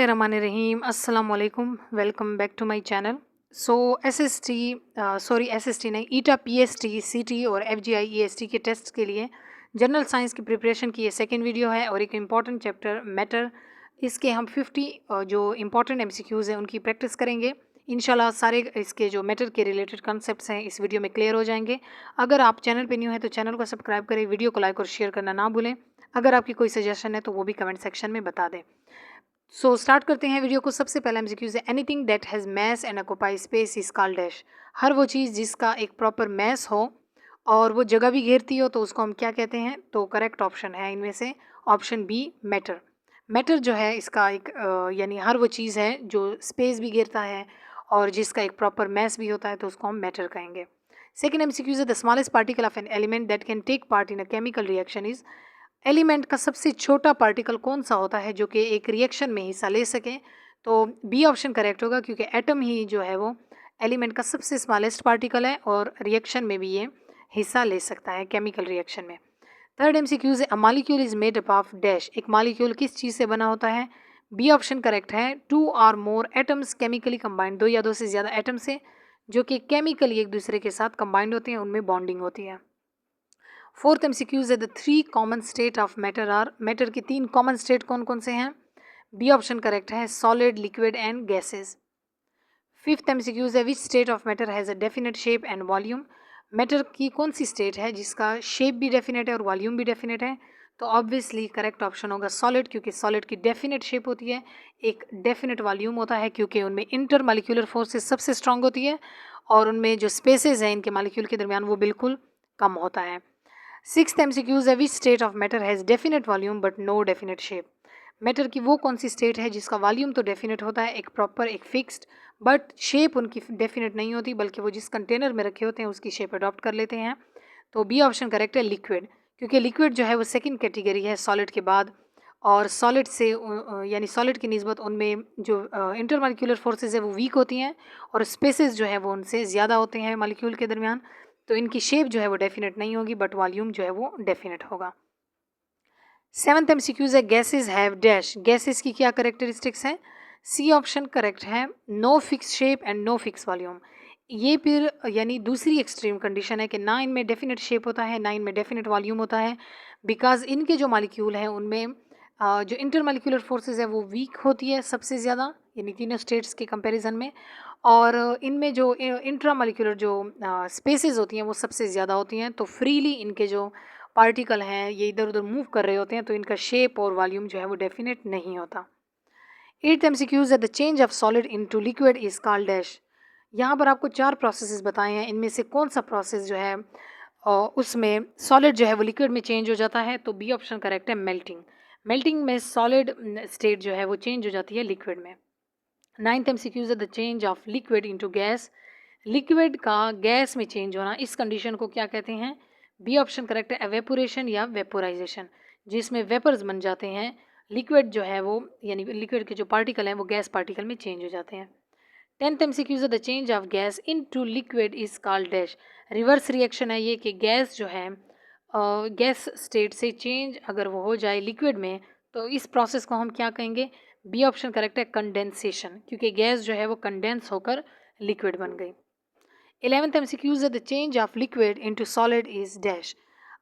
बिस्मिल्लाहिर्रहमानिर्रहीम अस्सलाम वालेकुम welcome back to my channel. So SST नहीं, ईटा पीएसटी सीटी और एफजीआई ईएसटी के टेस्ट के लिए जनरल साइंस की प्रिपरेशन की ये सेकंड वीडियो है और एक इम्पॉर्टेंट चैप्टर मैटर, इसके हम 50 जो इम्पॉर्टेंट एमसीक्यूज़ हैं उनकी प्रैक्टिस करेंगे। इंशाल्लाह सारे इसके जो मैटर के रिलेटेड कॉन्सेप्ट्स हैं इस वीडियो में क्लियर हो जाएंगे। अगर आप चैनल पे न्यू हैं तो चैनल को सब्सक्राइब करें, वीडियो को लाइक और शेयर करना ना भूलें। अगर आपकी कोई सजेशन है तो वो भी कमेंट सेक्शन में बता दें। सो स्टार्ट करते हैं वीडियो को। सबसे पहला एमसीक्यूज है, anything that has mass and occupy space is called dash. हर वो चीज़ जिसका एक प्रॉपर मैस हो और वो जगह भी घेरती हो तो उसको हम क्या कहते हैं? तो करेक्ट ऑप्शन है इनमें से ऑप्शन बी मैटर। मैटर जो है इसका एक यानी हर वो चीज़ है जो स्पेस भी घेरता है और जिसका एक प्रॉपर मैस भी होता है तो उसको हम मैटर कहेंगे। सेकेंड एमसीक्यूज है, the smallest particle of an element that can take part in a chemical reaction is. Element का सबसे छोटा पार्टिकल कौन सा होता है जो कि एक रिएक्शन में हिस्सा ले सके? तो बी ऑप्शन करेक्ट होगा क्योंकि एटम ही जो है वो एलिमेंट का सबसे स्मॉलेस्ट पार्टिकल है और रिएक्शन में भी ये हिस्सा ले सकता है केमिकल रिएक्शन में। थर्ड एमसीक्यूज है, a molecule is made up of dash. एक मॉलिक्यूल किस चीज़ से बना होता है? बी ऑप्शन करेक्ट है, टू और मोर एटम्स केमिकली कंबाइंड। दो या दो से ज़्यादा एटम से जो कि केमिकली एक दूसरे के साथ कंबाइंड होते हैं, उनमें बॉन्डिंग होती है। फोर्थ एमसीक्यूज है, the three common state of matter are. Matter की तीन कॉमन स्टेट कौन कौन से हैं? बी ऑप्शन करेक्ट है, solid, liquid and gases. Fifth MCQs है, which state of matter has a definite shape and volume. Matter की कौन सी स्टेट है जिसका शेप भी डेफिनेट है और वॉल्यूम भी डेफिनेट है? तो ऑब्वियसली करेक्ट ऑप्शन होगा सॉलिड, क्योंकि सॉलिड की डेफिनेट शेप होती है, एक डेफिनेट वॉल्यूम होता है क्योंकि उनमें इंटर मालिक्यूलर फोर्सेस सबसे स्ट्रांग होती है और उनमें जो स्पेसेस हैं इनके मालिक्यूल के दरमियान वो बिल्कुल कम होता है। सिक्स्थ एमसीक्यूज है, which state of matter has definite volume but no definite shape. Matter की वो कौन सी स्टेट है जिसका वॉल्यूम तो डेफिनेट होता है, एक प्रॉपर एक फिक्स्ड, बट शेप उनकी डेफिनेट नहीं होती, बल्कि वो जिस कंटेनर में रखे होते हैं उसकी शेप अडॉप्ट कर लेते हैं। तो बी ऑप्शन करेक्ट है, लिक्विड, क्योंकि लिक्विड जो है वो सेकंड कैटेगरी है सॉलिड के बाद और सॉलिड से यानी सॉलिड की निस्बत उनमें जो इंटरमालिक्यूलर फोर्सेज है वो वीक होती हैं और स्पेसेस जो है वो उनसे ज़्यादा होते हैं मालिक्यूल के दरमियान, तो इनकी शेप जो है वो डेफिनेट नहीं होगी बट वॉल्यूम जो है वो डेफिनेट होगा। सेवंथ एमसीक्यूज है, गैसेज हैव डैश। गैसेज की क्या करेक्टरिस्टिक्स हैं? सी ऑप्शन करेक्ट है, no fix shape and no fix volume. ये फिर यानी दूसरी एक्सट्रीम कंडीशन है कि ना इनमें डेफिनेट शेप होता है ना इनमें डेफिनेट वॉल्यूम होता है, बिकॉज इनके जो मालिक्यूल हैं उनमें जो इंटरमालिक्यूलर फोर्सेज है वो वीक होती है सबसे ज़्यादा, यानी तीनों स्टेट्स के कंपैरिजन में, और इनमें जो इंट्रामालिक्यूलर जो स्पेसेस होती हैं वो सबसे ज़्यादा होती हैं, तो फ्रीली इनके जो पार्टिकल हैं ये इधर उधर मूव कर रहे होते हैं, तो इनका शेप और वॉल्यूम जो है वो डेफिनेट नहीं होता। एट्थ एमसीक्यूज है, the change of solid into liquid is called dash. यहाँ पर आपको चार प्रोसेसेस बताए हैं, इनमें से कौन सा प्रोसेस जो है उसमें सॉलिड जो है वो लिक्विड में चेंज हो जाता है? तो बी ऑप्शन करेक्ट है, मेल्टिंग। मेल्टिंग में सॉलिड स्टेट जो है वो चेंज हो जाती है लिक्विड में। नाइन्थ एमसीक्यूज है, the change of liquid into gas. Liquid का गैस में चेंज होना, इस कंडीशन को क्या कहते हैं? बी ऑप्शन करेक्ट है, एवेपोरेशन या वेपोराइजेशन, जिसमें वेपर्स बन जाते हैं, लिक्विड जो है वो यानी लिक्विड के जो पार्टिकल हैं वो गैस पार्टिकल में चेंज हो जाते हैं। Tenth MCQs, the change of gas into liquid is called dash. Reverse reaction है ये कि गैस जो है गैस स्टेट से चेंज अगर वो हो जाए लिक्विड में तो इस प्रोसेस को हम क्या कहेंगे? बी ऑप्शन करेक्ट है, कंडेंसेशन, क्योंकि गैस जो है वो कंडेंस होकर लिक्विड बन गई। 11th एमसीक्यूज है, the change of liquid into solid is dash.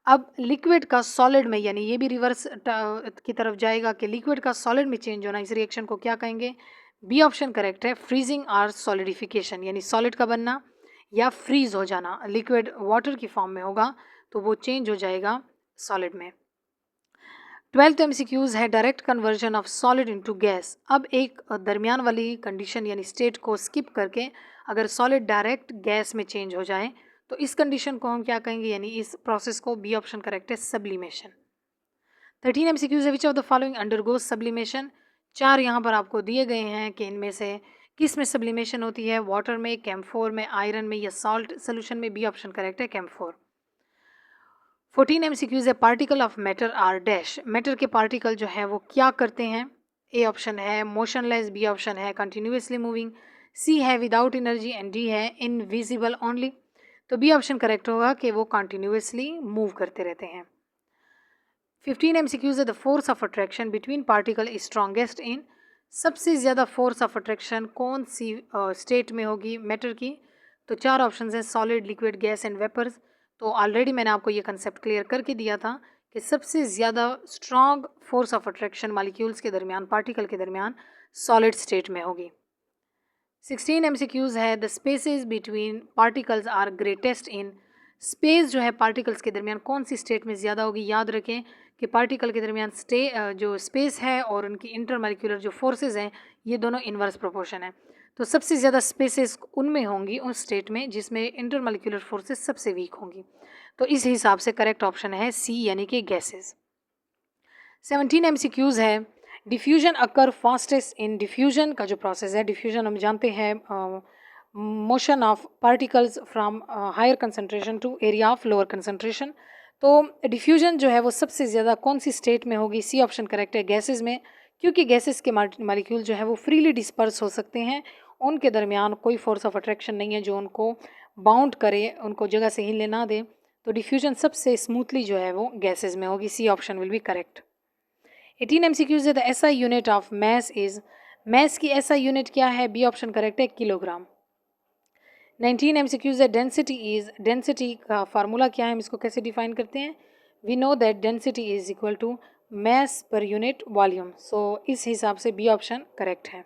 अब लिक्विड का सॉलिड में, यानी ये भी रिवर्स की तरफ जाएगा कि लिक्विड का सॉलिड में चेंज होना, इस रिएक्शन को क्या कहेंगे? बी ऑप्शन करेक्ट है, फ्रीजिंग और सॉलिडिफिकेशन, यानी सॉलिड का बनना या फ्रीज हो जाना। लिक्विड वाटर की फॉर्म में होगा तो वो चेंज हो जाएगा सॉलिड में। 12th एमसीक्यूज है, direct conversion of solid into gas. अब एक दरमियान वाली कंडीशन यानी स्टेट को स्किप करके अगर सॉलिड डायरेक्ट गैस में चेंज हो जाए तो इस कंडीशन को हम क्या कहेंगे? यानी इस प्रोसेस को बी ऑप्शन करेक्ट है, सब्लिमेशन। 13 एमसीक्यूज है, which of the following undergoes sublimation. चार यहाँ पर आपको दिए गए हैं कि इनमें से किस में सब्लिमेशन होती है? वाटर में, कैम्फोर में, आयरन में या सॉल्ट सोल्यूशन में? बी ऑप्शन करेक्ट है, कैम्फोर। 14 एमसीक्यूज है, particle of matter are dash. Matter के पार्टिकल जो है वो क्या करते हैं? ए ऑप्शन है मोशनलेस, बी ऑप्शन है कंटिन्यूसली मूविंग, सी है विदाउट एनर्जी एंड डी है इनविजिबल ओनली। तो बी ऑप्शन करेक्ट होगा कि वो कंटिन्यूसली मूव करते रहते हैं। 15 एमसीक्यूज है, the force of attraction between particle is strongest in. सबसे ज़्यादा फोर्स ऑफ अट्रैक्शन कौन सी स्टेट में होगी मैटर की? तो चार ऑप्शन हैं, solid, liquid, gas and vapours. तो ऑलरेडी मैंने आपको ये कंसेप्ट क्लियर करके दिया था कि सबसे ज़्यादा strong force of attraction molecules के दरमियान, पार्टिकल के दरमियान सॉलिड स्टेट में होगी। 16 MCQs है, the spaces between particles are greatest in. Space जो है पार्टिकल्स के दरमियान कौन सी स्टेट में ज़्यादा होगी? याद रखें कि पार्टिकल के दरमियान जो स्पेस है और उनकी इंटरमॉलिक्यूलर जो फोर्सेस हैं ये दोनों इन्वर्स प्रोपोर्शन है। तो सबसे ज़्यादा स्पेसेस उनमें होंगी, उस स्टेट में जिसमें इंटरमॉलिक्यूलर फोर्सेस सबसे वीक होंगी। तो इस हिसाब से करेक्ट ऑप्शन है सी, यानी कि गैसेस। 17 MCQs है, diffusion occur fastest in. Diffusion का जो प्रोसेस है, डिफ्यूजन हम जानते हैं motion of particles from higher concentration to area of lower concentration. तो डिफ्यूजन जो है वो सबसे ज़्यादा कौन सी स्टेट में होगी? सी ऑप्शन करेक्ट है, गैसेस में, क्योंकि गैसेस के मॉलिक्यूल जो है वो फ्रीली डिस्पर्स हो सकते हैं, उनके दरमियान कोई फोर्स ऑफ अट्रैक्शन नहीं है जो उनको बाउंड करे, उनको जगह से हिलने ना दे। तो डिफ्यूजन सबसे स्मूथली जो है वो गैसेस में होगी। C option will be correct. 18 MCQs है, the SI unit of mass is. Mass की एसआई यूनिट क्या है? बी ऑप्शन करेक्ट है, किलोग्राम। 19 MCQs है, डेंसिटी इज। डेंसिटी का फार्मूला क्या है, हम इसको कैसे डिफाइन करते हैं? We know that density is equal to mass per unit volume. So इस हिसाब से बी ऑप्शन करेक्ट है।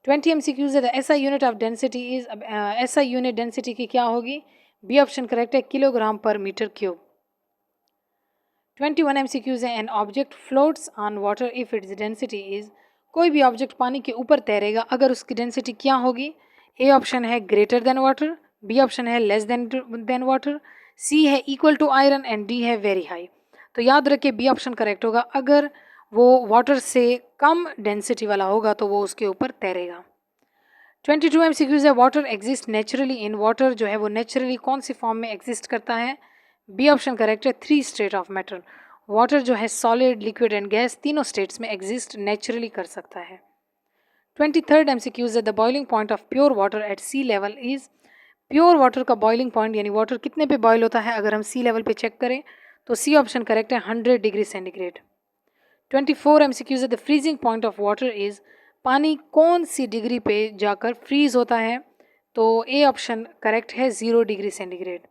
20 MCQs है, the SI unit of density is. अब एसआई यूनिट डेंसिटी की क्या होगी? बी ऑप्शन करेक्ट है, किलोग्राम पर मीटर क्यूब। 21 MCQs है, an object floats on water if its density is. कोई भी ऑब्जेक्ट पानी के ऊपर तैरेगा अगर उसकी डेंसिटी क्या होगी? ए ऑप्शन है greater than water, B option है लेस देन वाटर, सी है equal to iron and D है वेरी हाई। तो याद रखिए बी ऑप्शन करेक्ट होगा, अगर वो वाटर से कम डेंसिटी वाला होगा तो वो उसके ऊपर तैरेगा। 22 MCQs है, water exist naturally in. Water जो है वो नेचुरली कौन सी फॉर्म में एग्जिस्ट करता है? बी ऑप्शन करेक्ट है, 3 स्टेट ऑफ मैटर। वाटर जो है सॉलिड, लिक्विड एंड गैस तीनों स्टेट्स में एग्जिस्ट नेचुरली कर सकता है। 23rd MCQs है, the boiling point of pure water at sea level is. Pure water का बॉइलिंग पॉइंट यानी वाटर कितने पे बॉयल होता है अगर हम सी लेवल पे चेक करें? तो सी ऑप्शन करेक्ट है, 100 डिग्री सेंटीग्रेड। 24 MCQs है, the freezing point of water is. पानी कौन सी डिग्री पे जाकर फ्रीज होता है? तो ए ऑप्शन करेक्ट है, 0 डिग्री सेंटीग्रेड।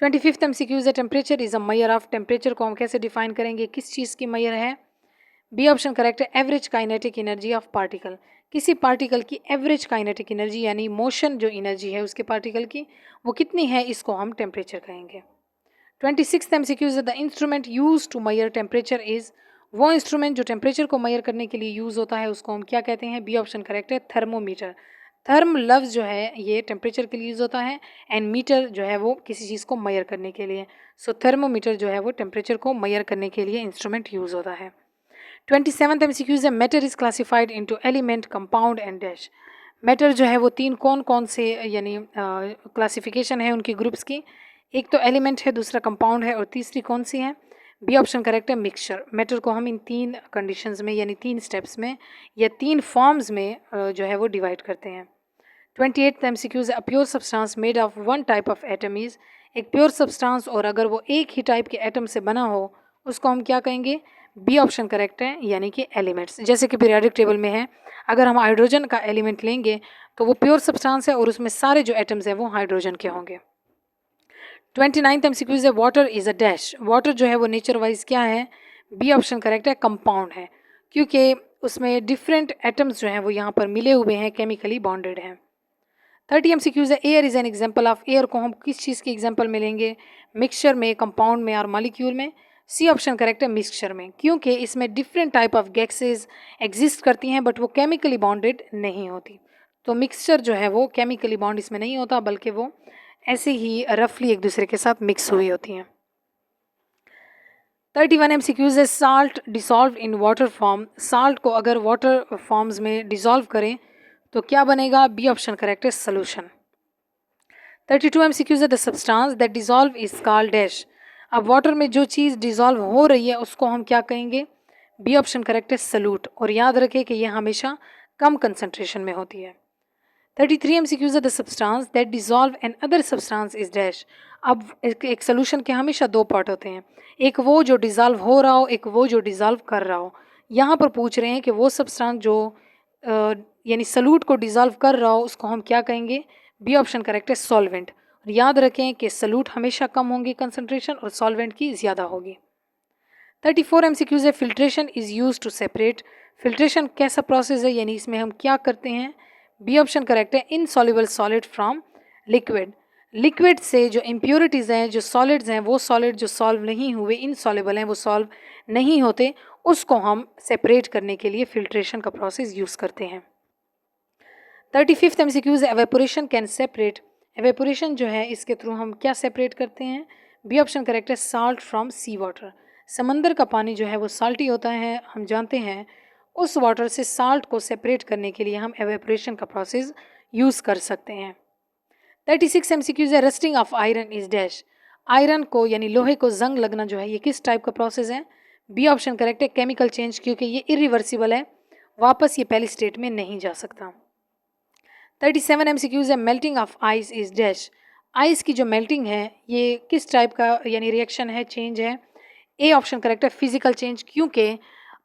25th MCQs है, temperature is a measure of. Temperature को हम कैसे डिफाइन करेंगे, किस चीज़ की मेजर है? बी ऑप्शन करेक्ट है, average kinetic energy of particle. किसी पार्टिकल की एवरेज काइनेटिक एनर्जी यानी मोशन जो एनर्जी है उसके पार्टिकल की वो कितनी है, इसको हम टेम्परेचर कहेंगे। 26th MCQs है, the instrument use to measure temperature is. वो इंस्ट्रूमेंट जो टेम्परेचर को मेजर करने के लिए यूज़ होता है उसको हम क्या कहते हैं? बी ऑप्शन करेक्ट है, थर्मोमीटर। थर्म लफ्ज़ जो है ये टेम्परेचर के लिए यूज़ होता है एंड मीटर जो है वो किसी चीज़ को मेजर करने के लिए। सो थर्मोमीटर जो है वो टेम्परेचर को मेजर करने के लिए इंस्ट्रूमेंट यूज़ होता है। 27th MCQs है, matter is classified into element, compound and dash. Matter जो है वो तीन कौन कौन से यानी क्लासिफिकेशन है उनकी ग्रुप्स की? एक तो एलिमेंट है, दूसरा कंपाउंड है और तीसरी कौन सी है? बी ऑप्शन करेक्ट है, मिक्सचर। मैटर को हम इन 3 कंडीशंस में यानी 3 स्टेप्स में या 3 फॉर्म्स में जो है वो डिवाइड करते हैं। 28th MCQs है, a pure substance made of one type of atom is. एक प्योर सब्सटेंस और अगर वो एक ही टाइप के एटम से बना हो उसको हम क्या कहेंगे? बी ऑप्शन करेक्ट है, यानी कि एलिमेंट्स। जैसे कि पीरियोडिक टेबल में है, अगर हम हाइड्रोजन का एलिमेंट लेंगे तो वो प्योर सब्सटेंस है और उसमें सारे जो एटम्स हैं वो हाइड्रोजन के होंगे। 29th MCQs है, water is a dash. Water जो है वो नेचर वाइज क्या है? बी ऑप्शन करेक्ट है, कंपाउंड है, क्योंकि उसमें डिफरेंट एटम्स जो हैं वो यहाँ पर मिले हुए हैं, केमिकली बॉन्डेड हैं। 30 MCQs है, air is an example of. Air को हम किस चीज़ की एग्जाम्पल में लेंगे? मिक्सचर में, कंपाउंड में और मॉलिक्यूल में। सी ऑप्शन करेक्ट है, मिक्सचर में, क्योंकि इसमें different type of gases exist करती हैं बट वो केमिकली बॉन्डेड नहीं होती। तो मिक्सचर जो है वो केमिकली बॉन्ड इसमें नहीं होता बल्कि वो ऐसे ही रफली एक दूसरे के साथ मिक्स हुई होती हैं। 31 MCQs है, salt dissolve in water form. Salt को अगर वाटर फॉर्म्स में डिसॉल्व करें तो क्या बनेगा? बी ऑप्शन करेक्ट है, सोल्यूशन। 32 MCQs है, the substance that dissolve is called dash. अब वाटर में जो चीज़ डिसॉल्व हो रही है उसको हम क्या कहेंगे? बी ऑप्शन करेक्ट है, सल्यूट। और याद रखें कि यह हमेशा कम कंसंट्रेशन में होती है। 33 MCQs है, the substance that dissolve an other substance is dash. अब एक सोल्यूशन के हमेशा 2 पार्ट होते हैं, एक वो जो डिसॉल्व हो रहा हो, एक वो जो डिसॉल्व कर रहा हो। यहाँ पर पूछ रहे हैं कि वो सब्सटेंस जो यानी सॉल्यूट को डिज़ोल्व कर रहा हो उसको हम क्या कहेंगे? बी ऑप्शन करेक्ट है सॉल्वेंट। और याद रखें कि सॉल्यूट हमेशा कम होंगे कंसंट्रेशन और सॉल्वेंट की ज़्यादा होगी। 34 MCQs है filtration is use to separate. Filtration कैसा प्रोसेस है, यानी इसमें हम क्या करते हैं? बी ऑप्शन करेक्ट है insoluble solid from liquid. Liquid से जो इम्प्योरिटीज़ हैं, जो सॉलिड्स हैं, वो सॉलिड जो सॉल्व नहीं हुए, इनसॉल्युबल हैं, वो सॉल्व नहीं होते, उसको हम सेपरेट करने के लिए फिल्ट्रेशन का प्रोसेस यूज़ करते हैं। 35th MCQs है एवेपोरेशन कैन सेपरेट। एवेपोरेशन जो है इसके थ्रू हम क्या सेपरेट करते हैं? बी ऑप्शन करेक्ट है साल्ट फ्रॉम सी वाटर। समंदर का पानी जो है वो साल्टी होता है, हम जानते हैं। उस वाटर से साल्ट को सेपरेट करने के लिए हम एवेपोरेशन का प्रोसेस यूज़ कर सकते हैं। 36 MCQs है rusting of iron is dash. Iron को यानी लोहे को जंग लगना जो है ये किस टाइप का प्रोसेस है? बी ऑप्शन करेक्ट है केमिकल चेंज, क्योंकि ये इरिवर्सिबल है, वापस ये पहली स्टेट में नहीं जा सकता। 37 MCQs है melting of ice is dash. Ice की जो मेल्टिंग है ये किस टाइप का यानी रिएक्शन है, चेंज है? ए ऑप्शन करेक्ट है फिजिकल चेंज, क्योंकि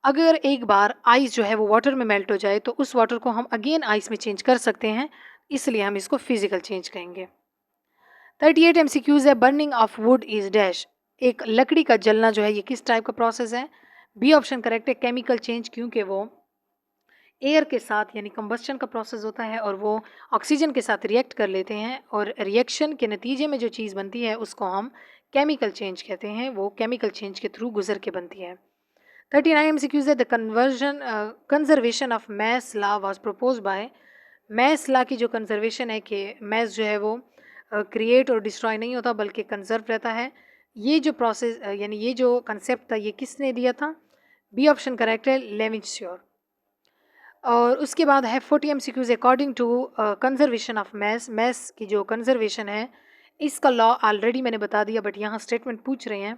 अगर एक बार आइस जो है वो वाटर में मेल्ट हो जाए तो उस वाटर को हम अगेन आइस में चेंज कर सकते हैं, इसलिए हम इसको फिजिकल चेंज कहेंगे। 38 MCQs है burning of would is dash. एक लकड़ी का जलना जो है ये किस टाइप का प्रोसेस है? बी ऑप्शन करेक्ट है केमिकल चेंज, क्योंकि वो एयर के साथ यानी कंबस्शन का प्रोसेस होता है और वो ऑक्सीजन के साथ रिएक्ट कर लेते हैं और रिएक्शन के नतीजे में जो चीज़ बनती है उसको हम केमिकल चेंज कहते हैं, वो केमिकल चेंज के थ्रू गुजर के बनती है। 39 MCQs है the conservation of mass law was propose by. Mass law की जो कंजर्वेशन है कि मैस जो है वो क्रिएट और डिस्ट्रॉय नहीं होता बल्कि कंजर्व रहता है, ये जो प्रोसेस यानी ये जो कंसेप्ट था ये किसने दिया था? बी ऑप्शन करेक्ट है लेविन्श्योर। और उसके बाद है 40 MCQs according to conservation of mass. Mass की जो कंजर्वेशन है इसका लॉ ऑलरेडी मैंने बता दिया, बट यहाँ स्टेटमेंट पूछ रहे हैं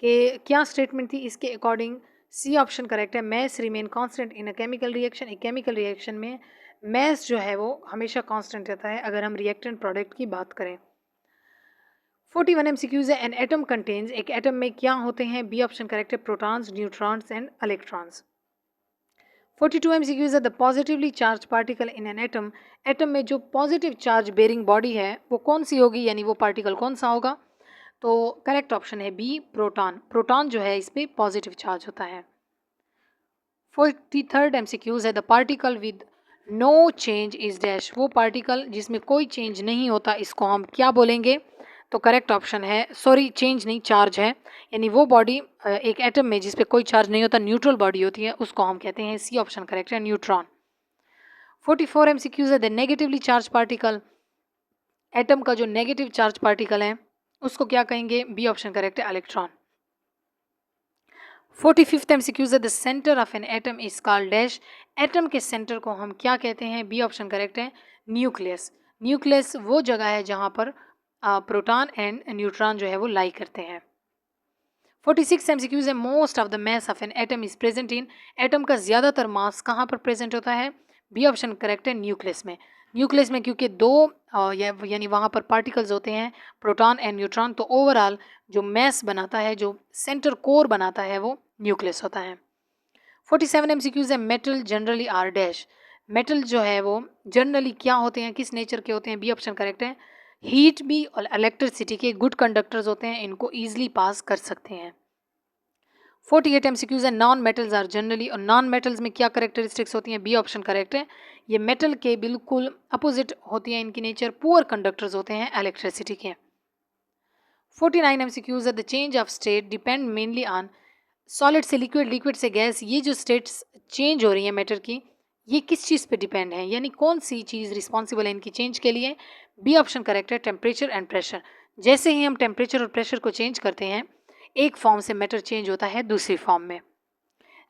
कि क्या स्टेटमेंट थी इसके अकॉर्डिंग? सी ऑप्शन करेक्ट है mass remain constant in a chemical reaction. एक केमिकल रिएक्शन में मैस जो है वो हमेशा कांस्टेंट रहता है अगर हम रिएक्टेंट प्रोडक्ट की बात करें। 41 MCQs है एन एटम कंटेन्स। एक एटम में क्या होते हैं? बी ऑप्शन करेक्ट है protons, neutrons and electrons. 42 MCQs है the positively charge particle in an atom. Atom में जो पॉजिटिव चार्ज बेरिंग बॉडी है वो कौन सी होगी, यानी वो पार्टिकल कौन सा होगा? तो करेक्ट ऑप्शन है बी प्रोटॉन। प्रोटॉन जो है इस पर पॉजिटिव चार्ज होता है। 43rd MCQs है the particle with no change is dash. वो पार्टिकल जिसमें कोई चेंज नहीं होता इसको हम क्या बोलेंगे? तो करेक्ट ऑप्शन है, सॉरी चेंज नहीं चार्ज है, यानी वो बॉडी एक एटम में जिस पे कोई चार्ज नहीं होता, न्यूट्रल बॉडी होती है, उसको हम कहते हैं, सी ऑप्शन करेक्ट है न्यूट्रॉन। 44 MCQs है the negatively charge particle. Atom का जो नेगेटिव चार्ज पार्टिकल है उसको क्या कहेंगे? बी ऑप्शन करेक्ट है इलेक्ट्रॉन। 45th MCQs है the centre of an atom is called dash. Atom के सेंटर को हम क्या कहते हैं? बी ऑप्शन करेक्ट है न्यूक्लियस। न्यूक्लियस वो जगह है जहाँ पर प्रोटॉन एंड न्यूट्रॉन जो है वो लाई करते हैं। 46 MCQs है most of the mass of an atom is present in. Atom का ज़्यादातर मास कहाँ पर प्रेजेंट होता है? बी ऑप्शन करेक्ट है न्यूक्लियस में। न्यूक्लियस में क्योंकि दो यानी वहाँ पर पार्टिकल्स होते हैं प्रोटॉन एंड न्यूट्रॉन, तो ओवरऑल जो मैस बनाता है, जो सेंटर कोर बनाता है, वो न्यूक्लियस होता है। 47 MCQs है metal generally are dash. Metal जो है वो जनरली क्या होते हैं, किस नेचर के होते हैं? बी ऑप्शन करेक्ट है हीट भी और इलेक्ट्रिसिटी के गुड कंडक्टर्स होते हैं, इनको ईजिली पास कर सकते हैं। 48 MCQs है नॉन मेटल्स आर जनरली। और नॉन मेटल्स में क्या करेक्टरिस्टिक्स होती हैं? बी ऑप्शन करेक्ट है ये मेटल के बिल्कुल अपोजिट होती हैं इनकी नेचर, पुअर कंडक्टर्स होते हैं इलेक्ट्रिसिटी के। 49 MCQs है the change of state depend mainly on. Solid से लिक्विड, लिक्विड से गैस, ये जो स्टेट्स चेंज हो रही हैं मैटर की, ये किस चीज़ पे डिपेंड है, यानी कौन सी चीज़ रिस्पॉन्सिबल है इनकी चेंज के लिए? बी ऑप्शन करेक्ट है टेम्परेचर एंड प्रेशर। जैसे ही हम टेम्परेचर और प्रेशर को चेंज करते हैं एक फॉर्म से मैटर चेंज होता है दूसरी फॉर्म में।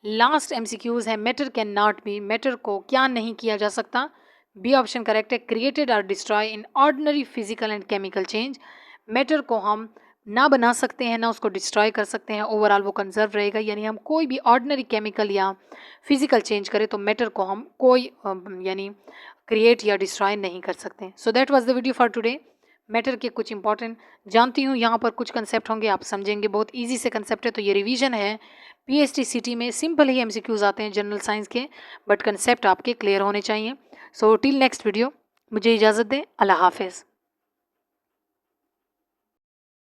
लास्ट MCQs है matter can not be. Matter को क्या नहीं किया जा सकता? बी ऑप्शन करेक्ट है क्रिएटेड और destroy in ordinary physical and chemical change. Matter को हम ना बना सकते हैं ना उसको डिस्ट्रॉय कर सकते हैं, ओवरऑल वो कंजर्व रहेगा, यानी हम कोई भी ऑर्डिनरी केमिकल या फिजिकल चेंज करें तो मैटर को हम कोई यानी क्रिएट या डिस्ट्रॉय नहीं कर सकते। So that was the video for today. Matter के कुछ इंपॉर्टेंट जानती हूँ। यहाँ पर कुछ कंसेप्ट होंगे, आप समझेंगे, बहुत इजी से कंसेप्ट है। तो ये रिवीजन है। पीएचडी सिटी में सिंपल ही एमसीक्यूज आते हैं जनरल साइंस के, बट कंसेप्ट आपके क्लियर होने चाहिए। सो टिल नेक्स्ट वीडियो, मुझे इजाज़त दें। अल्लाह हाफिज़।